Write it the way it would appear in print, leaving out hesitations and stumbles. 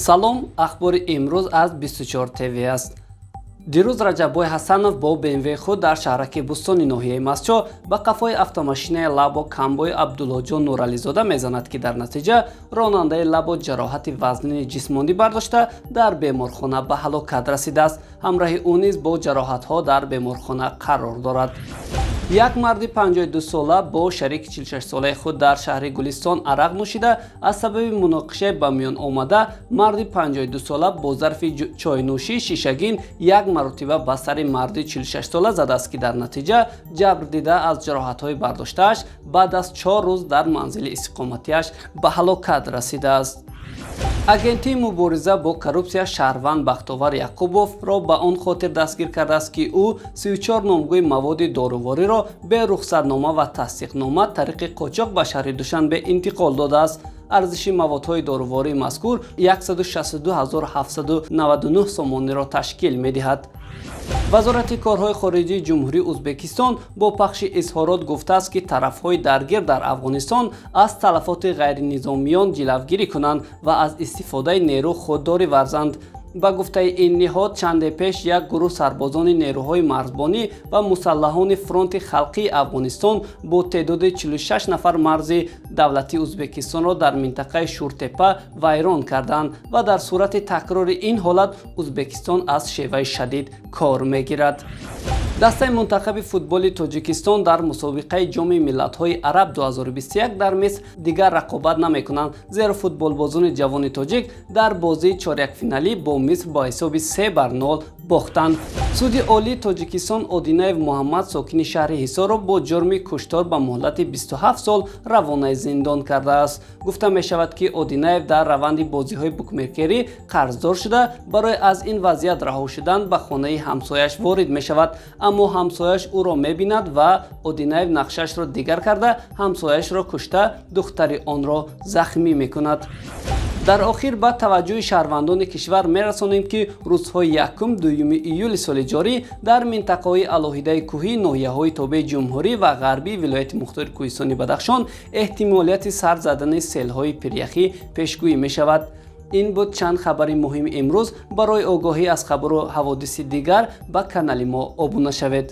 салом, ахбори имрӯз аз 24 ТВ аст. дирӯз Раҷаббой Ҳасанов бо БМВ худ дар шаҳраки Бӯстони ноҳияи Масчо ба қафои автомошинаи Лабо Камбой Абдуллоҷон Нурализода мезанад, ки дар натиҷа ронандаи Лабо ҷароҳати вазнини ҷисмонӣ бардошта дар беморхона ба ҳалокат расидааст. ҳамроҳи ӯ низ бо ҷароҳатҳо дар беморхона қарор дорад. як марди 52 сола бо шарики 46-солаи худ дар шаҳри Гулистон арақ нӯшида аз сабаби муноқиша ба миён омада марди 52 сола бо зарфи чойнӯшӣ шишагин як маротиба ба сари марди 46 сола задааст, ки дар натиҷа ҷабр дида аз ҷароҳатҳои бардоштааш баъд аз 4 рӯз дар манзили иstiqоматиаш ба ҳалокат расидааст. агентии мубориза бо коррупсия Шаҳрванд Бахтовар Яқубовро ба он хотир дастгир кардааст, ки ӯ 34 номгӯи маводи дорувориро бе рухсатнома ва тасдиқнома тариқи қочоқ ба шаҳри Душанбе интиқол додааст. арзиши маводҳои дорувории мазкур 162799 сомониро ташкил медиҳад. вазорати корҳои хориҷии ҷумҳурии Ӯзбекистон бо пахши изҳорот гуфтааст, ки тарафҳои даргир дар Афғонистон аз талафоти ғайринизомиён ҷилавгирӣ кунанд ва аз истифодаи нерӯ худдорӣ варзанд. ба гуфтаи ин ниҳод чанде пеш як гурӯҳ сарбозони нерӯҳои марзбонӣ ва мусаллаҳони фронти халқии Афғонистон бо теъдоди 46 нафар марзи давлатии Ӯзбекистонро дар минтақаи Шуртепа вайрон карданд ва дар сурати такрори ин ҳолат Ӯзбекистон аз шеваи шадид кор мегирад. дастаи мунтахаби футболи Тоҷикистон дар мусобиқаи ҷоми миллатҳои араб 2021 дар Миср дигар рақобат намекунанд, зеро футболбозони ҷавони тоҷик дар бозии чорякфиналӣ бо Миср бо ҳисоби 3-0 бохтанд. суди олии Тоҷикистон Одинаев Муҳаммад сокини шаҳри Ҳисорро бо ҷурми куштор ба муҳлати 27 сол равонаи зиндон кардааст. гуфта мешавад, ки Одинаев дар раванди бозиҳои букмекерӣ қарздор шуда барои аз ин вазъият раҳо шудан ба хонаи ҳамсояш ворид мешавад, аммо ҳамсояш ӯро мебинад ва Одинаев нақшашро дигар карда ҳамсояшро кушта духтари онро захмӣ мекунад. дар охир ба таваҷҷӯҳи шаҳрвандони кишвар мерасонем, ки рӯзҳои 1-2 июли соли ҷорӣ дар минтақаҳои алоҳидаи кӯҳӣ ноҳияҳои тобеи ҷумҳурӣ ва ғарбии вилояти мухтори Кӯҳистони Бадахшон эҳтимолияти сар задани селҳои пиряхӣ пешгӯӣ мешавад. ин буд чанд хабари муҳими имрӯз. барои огоҳӣ аз хабару ҳаводиси дигар ба канали мо обуна шавед.